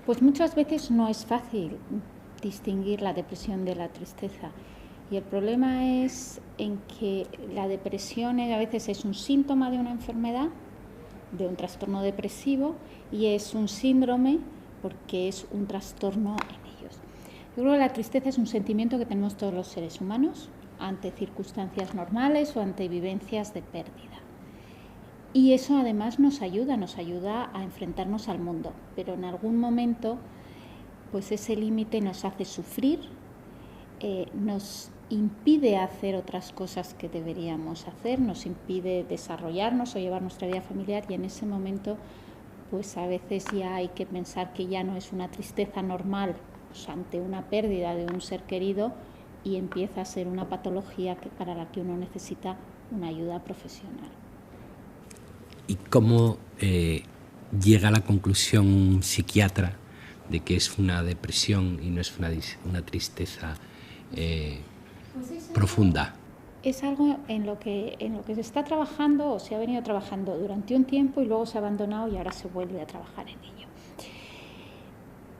Pues muchas veces no es fácil distinguir la depresión de la tristeza. Y el problema es en que la depresión a veces es un síntoma de una enfermedad, de un trastorno depresivo, y es un síndrome porque es un trastorno en ellos. Yo creo que la tristeza es un sentimiento que tenemos todos los seres humanos ante circunstancias normales o ante vivencias de pérdida. Y eso además nos ayuda a enfrentarnos al mundo, pero en algún momento pues ese límite nos hace sufrir, nos impide hacer otras cosas que deberíamos hacer, nos impide desarrollarnos o llevar nuestra vida familiar, y en ese momento pues a veces ya hay que pensar que ya no es una tristeza normal pues, ante una pérdida de un ser querido, y empieza a ser una patología para la que uno necesita una ayuda profesional. ¿Y cómo llega a la conclusión un psiquiatra de que es una depresión y no es una tristeza profunda? Es algo en lo que se está trabajando o se ha venido trabajando durante un tiempo y luego se ha abandonado y ahora se vuelve a trabajar en ello.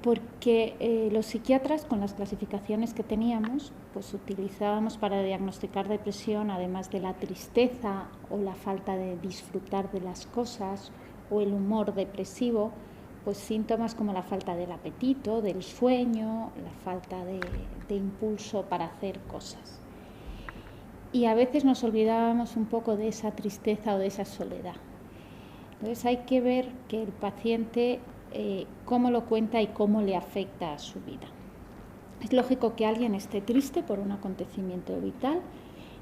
Porque los psiquiatras, con las clasificaciones que teníamos, pues utilizábamos para diagnosticar depresión, además de la tristeza o la falta de disfrutar de las cosas o el humor depresivo, pues síntomas como la falta del apetito, del sueño, la falta de impulso para hacer cosas. Y a veces nos olvidábamos un poco de esa tristeza o de esa soledad. Entonces hay que ver que el paciente cómo lo cuenta y cómo le afecta a su vida. Es lógico que alguien esté triste por un acontecimiento vital,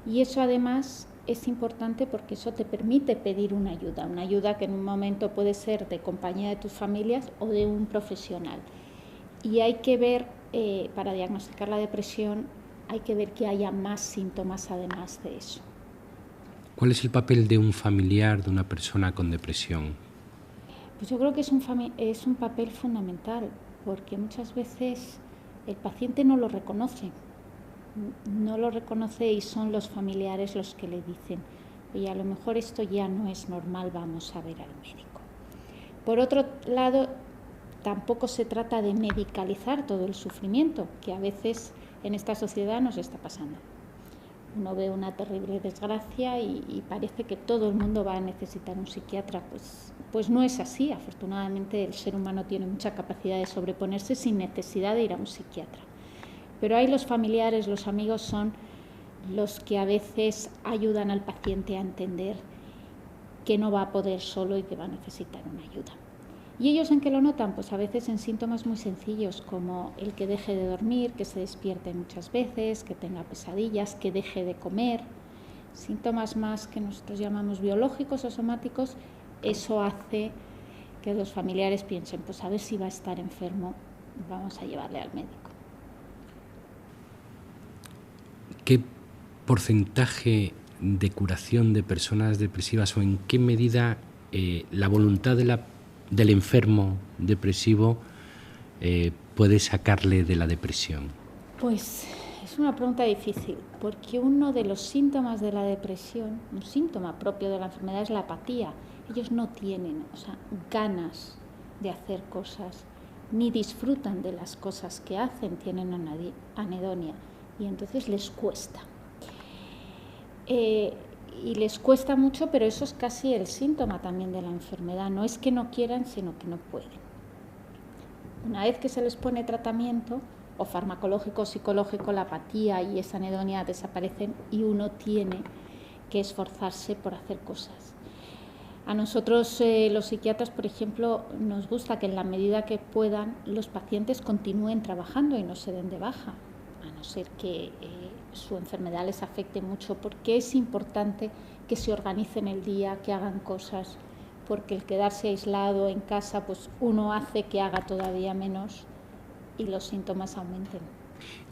y eso además es importante porque eso te permite pedir una ayuda que en un momento puede ser de compañía de tus familias o de un profesional. Y hay que ver, para diagnosticar la depresión, hay que ver que haya más síntomas además de eso. ¿Cuál es el papel de un familiar de una persona con depresión? Pues yo creo que es un papel fundamental, porque muchas veces el paciente no lo reconoce y son los familiares los que le dicen: oye, a lo mejor esto ya no es normal, vamos a ver al médico. Por otro lado, tampoco se trata de medicalizar todo el sufrimiento, que a veces en esta sociedad nos está pasando. Uno ve una terrible desgracia y parece que todo el mundo va a necesitar un psiquiatra. Pues no es así. Afortunadamente el ser humano tiene mucha capacidad de sobreponerse sin necesidad de ir a un psiquiatra. Pero ahí los familiares, los amigos son los que a veces ayudan al paciente a entender que no va a poder solo y que va a necesitar una ayuda. ¿Y ellos en qué lo notan? Pues a veces en síntomas muy sencillos, como el que deje de dormir, que se despierte muchas veces, que tenga pesadillas, que deje de comer. Síntomas más que nosotros llamamos biológicos o somáticos. Eso hace que los familiares piensen, pues a ver si va a estar enfermo, vamos a llevarle al médico. ¿Qué porcentaje de curación de personas depresivas o en qué medida la voluntad del enfermo depresivo puede sacarle de la depresión? Pues es una pregunta difícil, porque uno de los síntomas de la depresión, un síntoma propio de la enfermedad, es la apatía. Ellos no tienen, ganas de hacer cosas, ni disfrutan de las cosas que hacen, tienen anedonia, y entonces les cuesta. Y les cuesta mucho, pero eso es casi el síntoma también de la enfermedad. No es que no quieran, sino que no pueden. Una vez que se les pone tratamiento, o farmacológico o psicológico, la apatía y esa anedonia desaparecen y uno tiene que esforzarse por hacer cosas. A nosotros, los psiquiatras, por ejemplo, nos gusta que en la medida que puedan los pacientes continúen trabajando y no se den de baja, a no ser que su enfermedad les afecte mucho, porque es importante que se organicen el día, que hagan cosas, porque el quedarse aislado en casa, pues uno hace que haga todavía menos y los síntomas aumenten.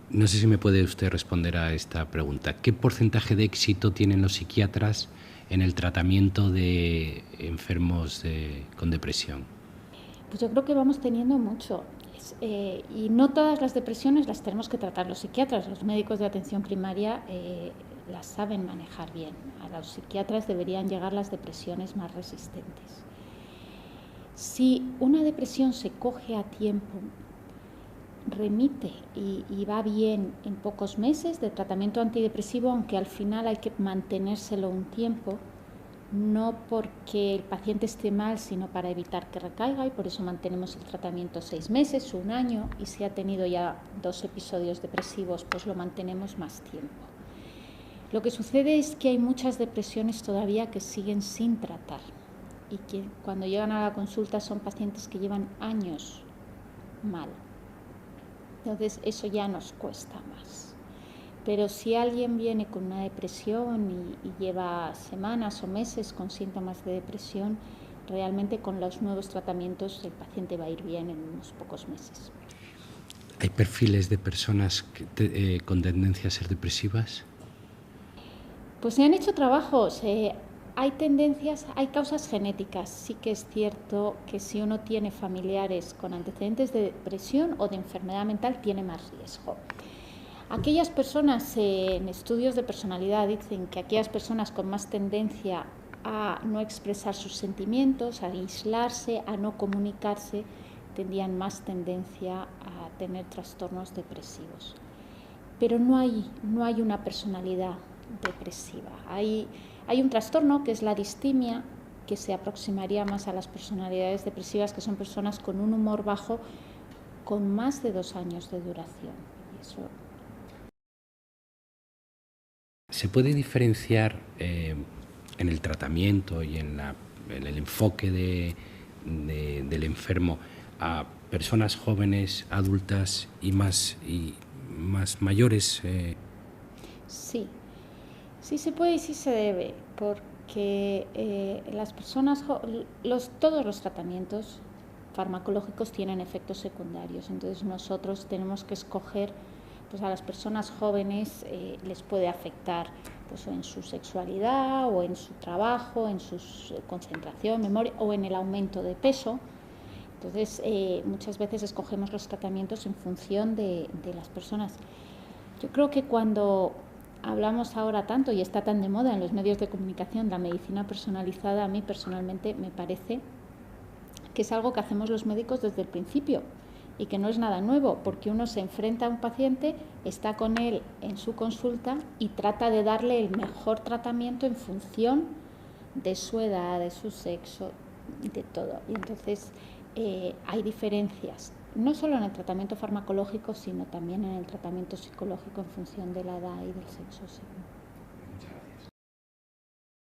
No sé si me puede usted responder a esta pregunta. ¿Qué porcentaje de éxito tienen los psiquiatras en el tratamiento de enfermos con depresión? Pues yo creo que vamos teniendo mucho. Y no todas las depresiones las tenemos que tratar los psiquiatras. Los médicos de atención primaria las saben manejar bien. A los psiquiatras deberían llegar las depresiones más resistentes. Si una depresión se coge a tiempo, remite y va bien en pocos meses de tratamiento antidepresivo, aunque al final hay que mantenérselo un tiempo, no porque el paciente esté mal, sino para evitar que recaiga, y por eso mantenemos el tratamiento 6 meses, 1 año, y si ha tenido ya 2 episodios depresivos, pues lo mantenemos más tiempo. Lo que sucede es que hay muchas depresiones todavía que siguen sin tratar, y que cuando llegan a la consulta son pacientes que llevan años mal. Entonces eso ya nos cuesta más. Pero si alguien viene con una depresión y lleva semanas o meses con síntomas de depresión, realmente con los nuevos tratamientos el paciente va a ir bien en unos pocos meses. ¿Hay perfiles de personas con tendencia a ser depresivas? Pues se han hecho trabajos. Hay tendencias, hay causas genéticas. Sí que es cierto que si uno tiene familiares con antecedentes de depresión o de enfermedad mental, tiene más riesgo. Aquellas personas en estudios de personalidad dicen que aquellas personas con más tendencia a no expresar sus sentimientos, a aislarse, a no comunicarse, tendrían más tendencia a tener trastornos depresivos. Pero no hay una personalidad depresiva. Hay un trastorno que es la distimia, que se aproximaría más a las personalidades depresivas, que son personas con un humor bajo con más de 2 años de duración. Y eso... ¿Se puede diferenciar en el tratamiento y en el enfoque del enfermo a personas jóvenes, adultas y más mayores? Sí se puede y sí se debe, porque las personas, todos los tratamientos farmacológicos tienen efectos secundarios, entonces nosotros tenemos que escoger, pues a las personas jóvenes les puede afectar pues en su sexualidad o en su trabajo, en su concentración, memoria o en el aumento de peso. Entonces muchas veces escogemos los tratamientos en función de las personas. Yo creo que cuando hablamos ahora tanto y está tan de moda en los medios de comunicación la medicina personalizada, a mí personalmente me parece que es algo que hacemos los médicos desde el principio y que no es nada nuevo, porque uno se enfrenta a un paciente, está con él en su consulta y trata de darle el mejor tratamiento en función de su edad, de su sexo, de todo. Y entonces hay diferencias, no solo en el tratamiento farmacológico, sino también en el tratamiento psicológico en función de la edad y del sexo. Sí.